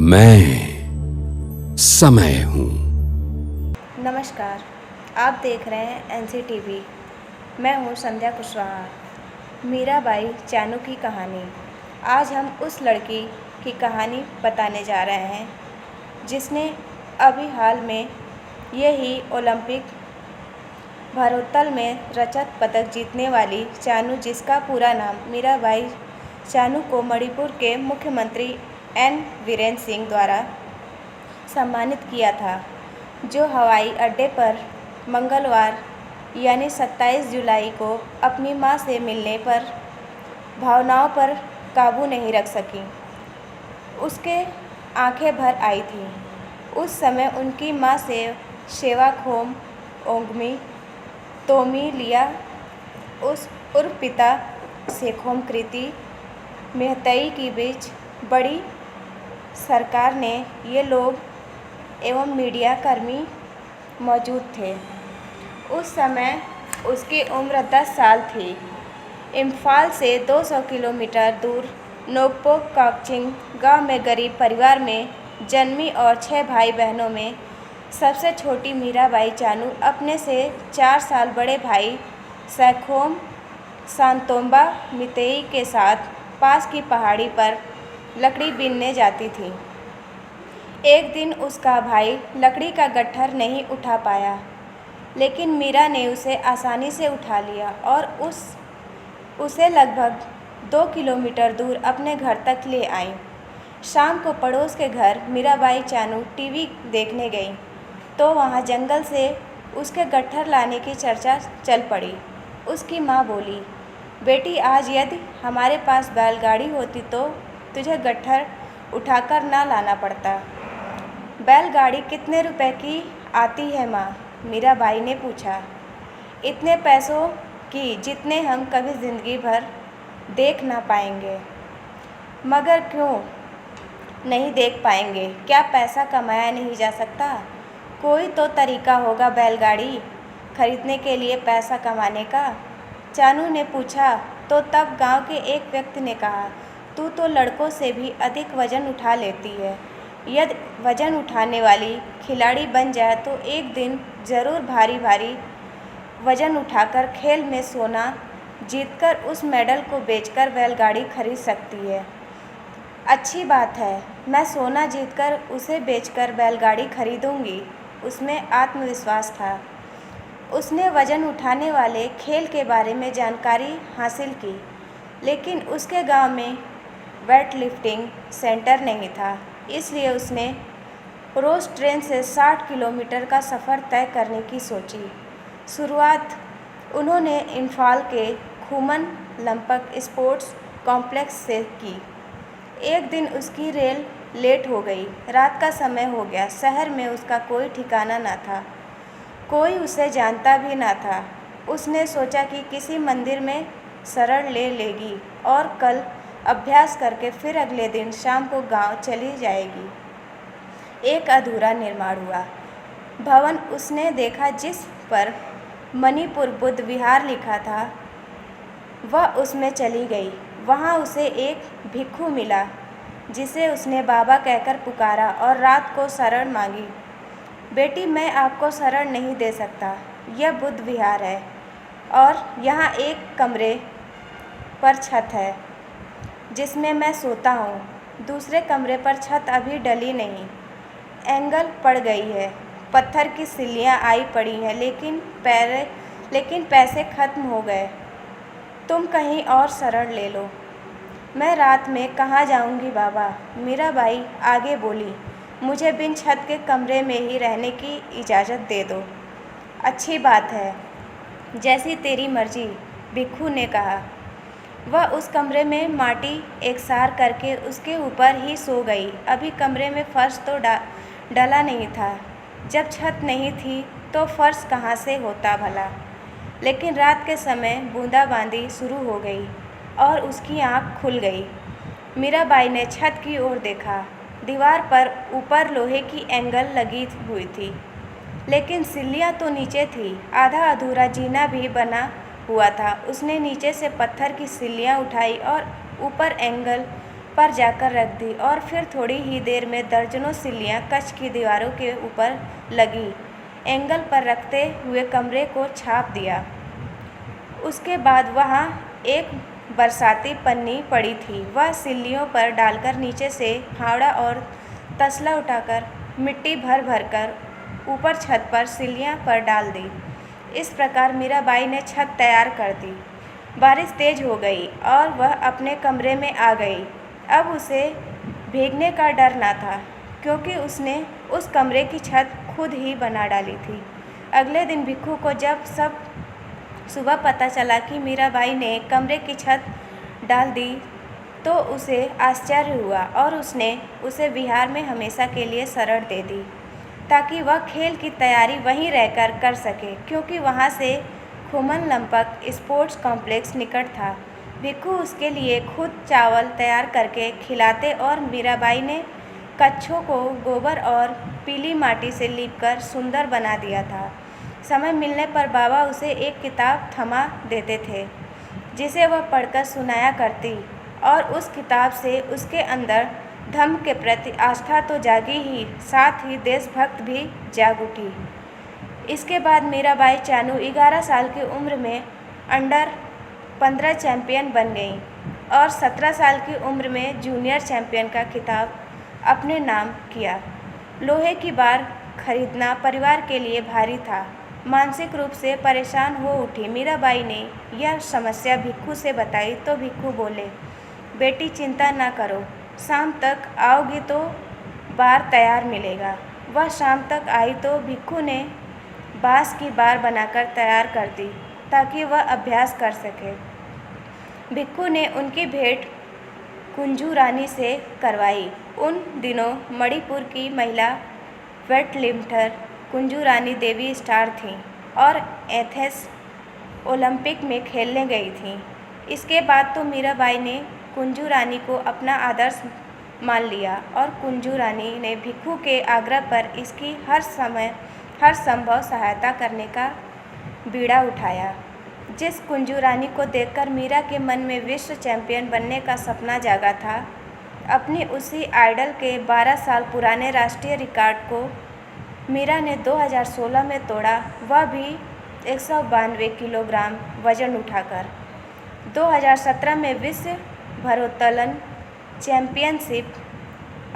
मैं समय हूं। नमस्कार, आप देख रहे हैं एनसीटीवी। मैं हूं संध्या कुशवाहा। मीराबाई चानू की कहानी। आज हम उस लड़की की कहानी बताने जा रहे हैं जिसने अभी हाल में यही ओलंपिक भारोत्तोलन में रजत पदक जीतने वाली चानू, जिसका पूरा नाम मीराबाई चानू, को मणिपुर के मुख्यमंत्री एन वीरेंद्र सिंह द्वारा सम्मानित किया था, जो हवाई अड्डे पर मंगलवार यानी 27 जुलाई को अपनी मां से मिलने पर भावनाओं पर काबू नहीं रख सकी। उसके आंखें भर आई थीं। उस समय उनकी मां से शेवाखोम ओंगमी तोमी लिया उस उर्फ पिता सेखोम कृति मेहतई के बीच बड़ी सरकार ने ये लोग एवं मीडिया कर्मी मौजूद थे। उस समय उसकी उम्र 10 साल थी। इम्फाल से 200 किलोमीटर दूर नोकपोक काकचिंग गांव में गरीब परिवार में जन्मी और 6 भाई बहनों में सबसे छोटी मीराबाई चानू अपने से 4 साल बड़े भाई सैखोम सांतोम्बा मितेई के साथ पास की पहाड़ी पर लकड़ी बीनने जाती थी। एक दिन उसका भाई लकड़ी का गट्ठर नहीं उठा पाया, लेकिन मीरा ने उसे आसानी से उठा लिया और उसे लगभग 2 किलोमीटर दूर अपने घर तक ले आई। शाम को पड़ोस के घर मीराबाई चानू टीवी देखने गई तो वहाँ जंगल से उसके गट्ठर लाने की चर्चा चल पड़ी। उसकी माँ बोली, बेटी, आज यदि हमारे पास बैलगाड़ी होती तो तुझे गट्ठर उठाकर ना लाना पड़ता। बैलगाड़ी कितने रुपए की आती है माँ? मीराबाई ने पूछा। इतने पैसों की जितने हम कभी ज़िंदगी भर देख ना पाएंगे। मगर क्यों नहीं देख पाएंगे? क्या पैसा कमाया नहीं जा सकता? कोई तो तरीका होगा बैलगाड़ी खरीदने के लिए पैसा कमाने का, चानू ने पूछा। तो तब गांव के एक व्यक्ति ने कहा, तू तो लड़कों से भी अधिक वजन उठा लेती है। यदि वजन उठाने वाली खिलाड़ी बन जाए तो एक दिन ज़रूर भारी भारी वजन उठाकर खेल में सोना जीतकर उस मेडल को बेचकर बैलगाड़ी खरीद सकती है। अच्छी बात है, मैं सोना जीतकर उसे बेचकर बैलगाड़ी खरीदूंगी, उसमें आत्मविश्वास था। उसने वजन उठाने वाले खेल के बारे में जानकारी हासिल की, लेकिन उसके गांव में वेट लिफ्टिंग सेंटर नहीं था, इसलिए उसने रोज़ ट्रेन से 60 किलोमीटर का सफ़र तय करने की सोची। शुरुआत उन्होंने इम्फाल के खुमन लंपक स्पोर्ट्स कॉम्प्लेक्स से की। एक दिन उसकी रेल लेट हो गई। रात का समय हो गया। शहर में उसका कोई ठिकाना न था, कोई उसे जानता भी न था। उसने सोचा कि किसी मंदिर में शरण ले लेगी और कल अभ्यास करके फिर अगले दिन शाम को गांव चली जाएगी। एक अधूरा निर्माण हुआ भवन उसने देखा जिस पर मणिपुर बुद्ध विहार लिखा था। वह उसमें चली गई। वहाँ उसे एक भिक्षु मिला जिसे उसने बाबा कहकर पुकारा और रात को शरण मांगी। बेटी, मैं आपको शरण नहीं दे सकता। यह बुद्ध विहार है और यहाँ एक कमरे पर छत है जिसमें मैं सोता हूँ। दूसरे कमरे पर छत अभी डली नहीं, एंगल पड़ गई है, पत्थर की सिल्लियाँ आई पड़ी हैं, लेकिन पैसे खत्म हो गए। तुम कहीं और शरण ले लो। मैं रात में कहाँ जाऊँगी बाबा? मीराबाई आगे बोली, मुझे बिन छत के कमरे में ही रहने की इजाज़त दे दो। अच्छी बात है, जैसी तेरी मर्जी, भिक्षु ने कहा। वह उस कमरे में माटी एकसार करके उसके ऊपर ही सो गई। अभी कमरे में फर्श तो डला नहीं था। जब छत नहीं थी तो फर्श कहाँ से होता भला? लेकिन रात के समय बूंदाबांदी शुरू हो गई और उसकी आँख खुल गई। मीराबाई ने छत की ओर देखा। दीवार पर ऊपर लोहे की एंगल लगी हुई थी, लेकिन सिल्लियाँ तो नीचे थी। आधा अधूरा जीना भी बना हुआ था। उसने नीचे से पत्थर की सिल्लियाँ उठाई और ऊपर एंगल पर जाकर रख दी और फिर थोड़ी ही देर में दर्जनों सिल्लियाँ कक्ष की दीवारों के ऊपर लगी एंगल पर रखते हुए कमरे को छाप दिया। उसके बाद वहाँ एक बरसाती पन्नी पड़ी थी, वह सिल्लियों पर डालकर नीचे से फावड़ा और तसला उठाकर मिट्टी भर भर कर ऊपर छत पर सिल्लियाँ पर डाल दी। इस प्रकार मीराबाई ने छत तैयार कर दी। बारिश तेज हो गई और वह अपने कमरे में आ गई। अब उसे भीगने का डर न था, क्योंकि उसने उस कमरे की छत खुद ही बना डाली थी। अगले दिन भिक्खू को जब सब सुबह पता चला कि मीराबाई ने कमरे की छत डाल दी तो उसे आश्चर्य हुआ और उसने उसे बिहार में हमेशा के लिए शरण दे दी, ताकि वह खेल की तैयारी वहीं रहकर कर सके, क्योंकि वहाँ से खुमन लंपक स्पोर्ट्स कॉम्प्लेक्स निकट था। भिक्खू उसके लिए खुद चावल तैयार करके खिलाते और मीराबाई ने कच्छों को गोबर और पीली माटी से लीपकर सुंदर बना दिया था। समय मिलने पर बाबा उसे एक किताब थमा देते थे, जिसे वह पढ़कर सुनाया करती, और उस किताब से उसके अंदर धर्म के प्रति आस्था तो जागी ही, साथ ही देशभक्त भी जाग उठी। इसके बाद मीराबाई चानू 11 साल की उम्र में अंडर 15 चैंपियन बन गईं और 17 साल की उम्र में जूनियर चैंपियन का खिताब अपने नाम किया। लोहे की बार खरीदना परिवार के लिए भारी था। मानसिक रूप से परेशान हो उठी मीराबाई ने यह समस्या भिक्खू से बताई तो भिक्खू बोले, बेटी चिंता ना करो, शाम तक आओगी तो बार तैयार मिलेगा। वह शाम तक आई तो भिक्खू ने बाँस की बार बनाकर तैयार कर दी ताकि वह अभ्यास कर सके। भिक्खू ने उनकी भेंट कुंजू रानी से करवाई। उन दिनों मणिपुर की महिला वेटलिफ्टर कुंजू रानी देवी स्टार थीं और एथेंस ओलंपिक में खेलने गई थीं। इसके बाद तो मीराबाई ने कुंजू रानी को अपना आदर्श मान लिया और कुंजू रानी ने भिक्खू के आग्रह पर इसकी हर संभव सहायता करने का बीड़ा उठाया। जिस कुंजू रानी को देखकर मीरा के मन में विश्व चैंपियन बनने का सपना जागा था, अपनी उसी आइडल के 12 साल पुराने राष्ट्रीय रिकॉर्ड को मीरा ने 2016 में तोड़ा, वह भी 192 किलोग्राम वजन उठाकर। 2017 में विश्व भारोत्तोलन चैंपियनशिप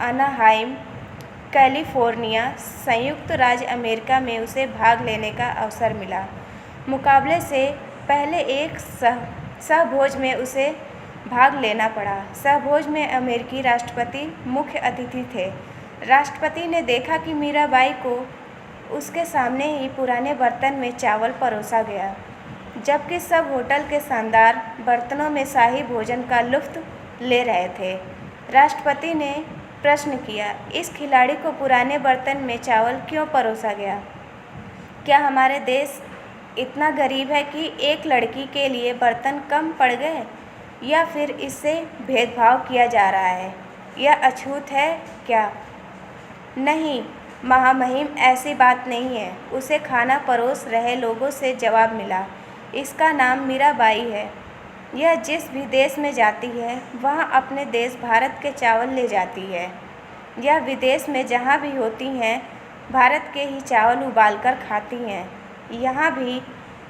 अनाहाइम, कैलिफोर्निया, संयुक्त राज्य अमेरिका में उसे भाग लेने का अवसर मिला। मुकाबले से पहले एक सहभोज में उसे भाग लेना पड़ा। सहभोज में अमेरिकी राष्ट्रपति मुख्य अतिथि थे। राष्ट्रपति ने देखा कि मीराबाई को उसके सामने ही पुराने बर्तन में चावल परोसा गया, जबकि सब होटल के शानदार बर्तनों में शाही भोजन का लुत्फ़ ले रहे थे। राष्ट्रपति ने प्रश्न किया, इस खिलाड़ी को पुराने बर्तन में चावल क्यों परोसा गया? क्या हमारे देश इतना गरीब है कि एक लड़की के लिए बर्तन कम पड़ गए, या फिर इससे भेदभाव किया जा रहा है? यह अछूत है क्या? नहीं महामहिम, ऐसी बात नहीं है। उसे खाना परोस रहे लोगों से जवाब मिला, इसका नाम मीराबाई है। यह जिस भी देश में जाती है वहाँ अपने देश भारत के चावल ले जाती है। यह विदेश में जहाँ भी होती हैं भारत के ही चावल उबालकर खाती हैं। यहाँ भी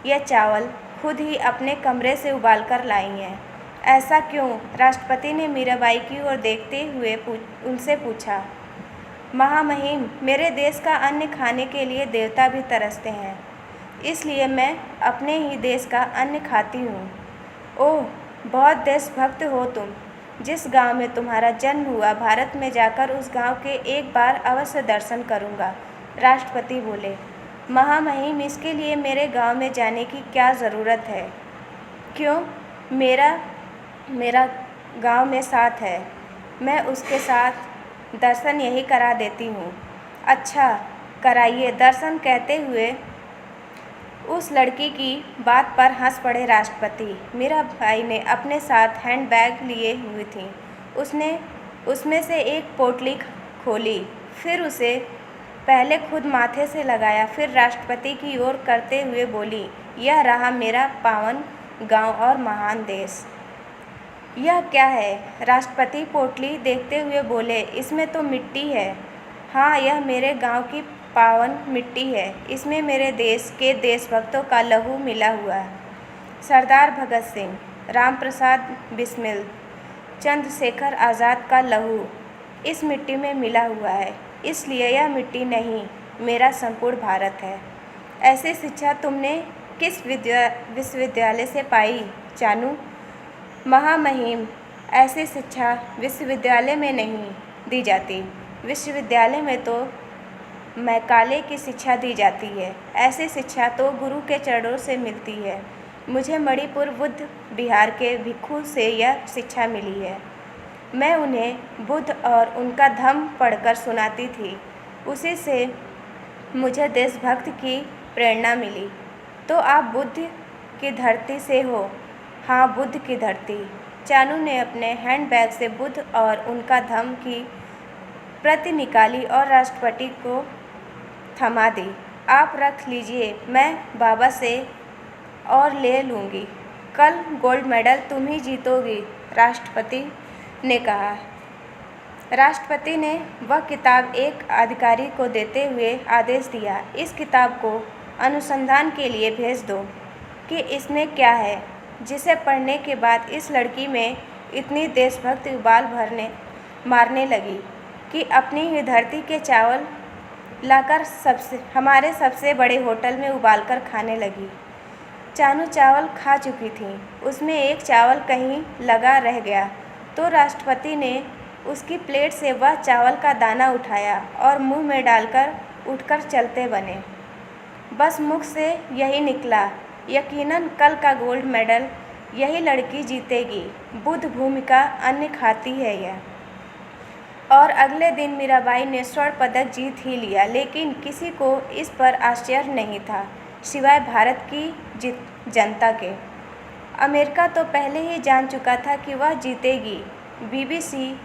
यह चावल खुद ही अपने कमरे से उबालकर लाई हैं। ऐसा क्यों? राष्ट्रपति ने मीराबाई की ओर देखते हुए उनसे पूछा। महामहिम, मेरे देश का अन्न खाने के लिए देवता भी तरसते हैं, इसलिए मैं अपने ही देश का अन्न खाती हूँ। ओह, बहुत देशभक्त हो तुम। जिस गांव में तुम्हारा जन्म हुआ, भारत में जाकर उस गांव के एक बार अवश्य दर्शन करूँगा। राष्ट्रपति बोले, महामहिम, इसके लिए मेरे गांव में जाने की क्या ज़रूरत है? क्यों? मेरा गांव में साथ है, मैं उसके साथ दर्शन यही करा देती हूँ। अच्छा, कराइए दर्शन। कहते हुए उस लड़की की बात पर हंस पड़े राष्ट्रपति। मीराबाई ने अपने साथ हैंडबैग लिए हुई थी। उसने उसमें से एक पोटली खोली, फिर उसे पहले खुद माथे से लगाया, फिर राष्ट्रपति की ओर करते हुए बोली, यह रहा मेरा पावन गांव और महान देश। यह क्या है? राष्ट्रपति पोटली देखते हुए बोले, इसमें तो मिट्टी है। हाँ, यह मेरे गांव की पावन मिट्टी है। इसमें मेरे देश के देशभक्तों का लहू मिला हुआ है। सरदार भगत सिंह, राम प्रसाद बिस्मिल, चंद्रशेखर आज़ाद का लहू इस मिट्टी में मिला हुआ है। इसलिए यह मिट्टी नहीं, मेरा संपूर्ण भारत है। ऐसी शिक्षा तुमने किस विश्वविद्यालय से पाई, जानू? महामहिम, ऐसी शिक्षा विश्वविद्यालय में नहीं दी जाती। विश्वविद्यालय में तो मैकाले की शिक्षा दी जाती है। ऐसी शिक्षा तो गुरु के चरणों से मिलती है। मुझे मणिपुर बुद्ध बिहार के भिक्षु से यह शिक्षा मिली है। मैं उन्हें बुद्ध और उनका धम्म पढ़कर सुनाती थी। उसी से मुझे देशभक्ति की प्रेरणा मिली। तो आप बुद्ध की धरती से हो? हाँ, बुद्ध की धरती। चानू ने अपने हैंडबैग से बुद्ध और उनका धम्म की प्रति निकाली और राष्ट्रपति को थमा दी। आप रख लीजिए, मैं बाबा से और ले लूँगी। कल गोल्ड मेडल तुम ही जीतोगी, राष्ट्रपति ने कहा। राष्ट्रपति ने वह किताब एक अधिकारी को देते हुए आदेश दिया, इस किताब को अनुसंधान के लिए भेज दो कि इसमें क्या है, जिसे पढ़ने के बाद इस लड़की में इतनी देशभक्ति उबाल मारने लगी कि अपनी ही धरती के चावल लाकर हमारे सबसे बड़े होटल में उबालकर खाने लगी। चानू चावल खा चुकी थी। उसमें एक चावल कहीं लगा रह गया तो राष्ट्रपति ने उसकी प्लेट से वह चावल का दाना उठाया और मुंह में डालकर उठकर चलते बने। बस मुख से यही निकला, यकीनन कल का गोल्ड मेडल यही लड़की जीतेगी। बुद्ध भूमिका अन्य खाती है यह। और अगले दिन मीराबाई ने स्वर्ण पदक जीत ही लिया, लेकिन किसी को इस पर आश्चर्य नहीं था, सिवाय भारत की जनता के। अमेरिका तो पहले ही जान चुका था कि वह जीतेगी। बीबीसी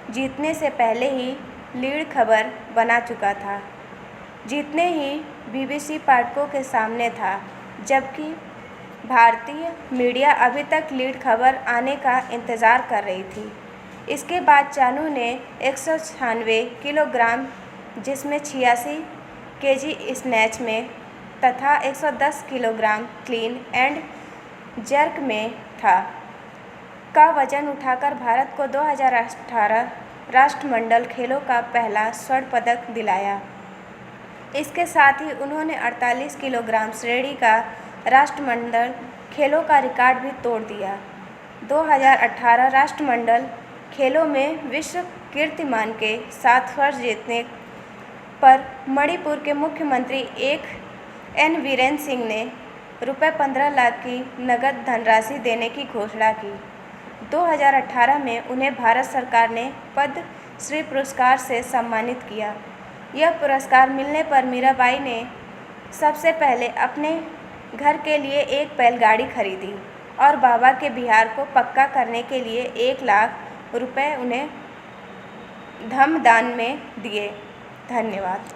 जीतने से पहले ही लीड खबर बना चुका था। जीतने ही बीबीसी पाठकों के सामने था, जबकि भारतीय मीडिया अभी तक लीड खबर आने का इंतज़ार कर रही थी। इसके बाद चानू ने 196 किलोग्राम, जिसमें 86 केजी स्नैच में तथा 110 किलोग्राम क्लीन एंड जर्क में था, का वजन उठाकर भारत को 2018 राष्ट्रमंडल खेलों का पहला स्वर्ण पदक दिलाया। इसके साथ ही उन्होंने 48 किलोग्राम श्रेणी का राष्ट्रमंडल खेलों का रिकॉर्ड भी तोड़ दिया। 2018 राष्ट्रमंडल खेलों में विश्व कीर्तिमान के 7 वर्ष जीतने पर मणिपुर के मुख्यमंत्री एन वीरेन सिंह ने ₹15 लाख की नगद धनराशि देने की घोषणा की। 2018 में उन्हें भारत सरकार ने पद्मश्री पुरस्कार से सम्मानित किया। यह पुरस्कार मिलने पर मीराबाई ने सबसे पहले अपने घर के लिए एक बैलगाड़ी खरीदी और बाबा के बिहार को पक्का करने के लिए 1 लाख रुपए उन्हें धम्म दान में दिए। धन्यवाद।